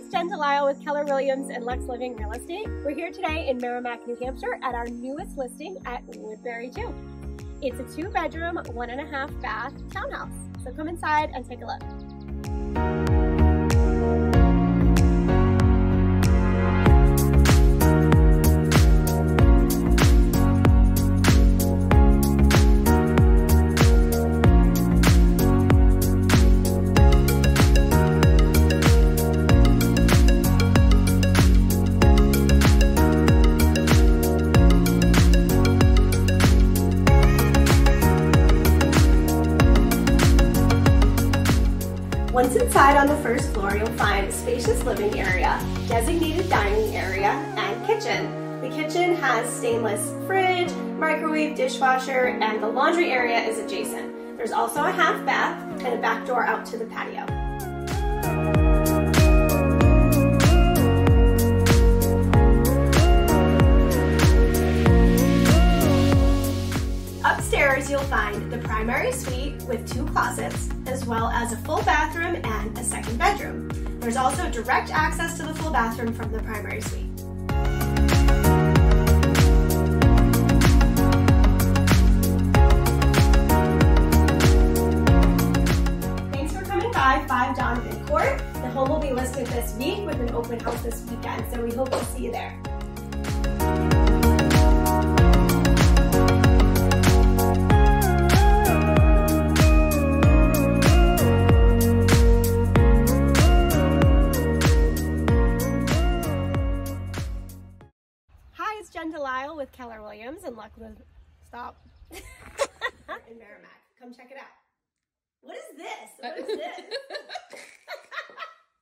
it's Jen Delisle with Keller Williams and Luxe Living Real Estate. We're here today in Merrimack, New Hampshire at our newest listing at Woodbury II. It's a 2-bedroom, 1.5 bath townhouse. So come inside and take a look. Once inside on the first floor, you'll find a spacious living area, designated dining area, and kitchen. The kitchen has stainless fridge, microwave, dishwasher, and the laundry area is adjacent. There's also a half bath and a back door out to the patio. Upstairs, you'll find the primary suite with 2 closets, as well as a full bathroom and a second bedroom. There's also direct access to the full bathroom from the primary suite. Thanks for coming by 5 Donovan Court. The home will be listed this week with an open house this weekend, so we hope to see you there. It's Jen Delisle with Keller Williams and Luxe Living. Stop. In Merrimack. Come check it out. What is this? What is this?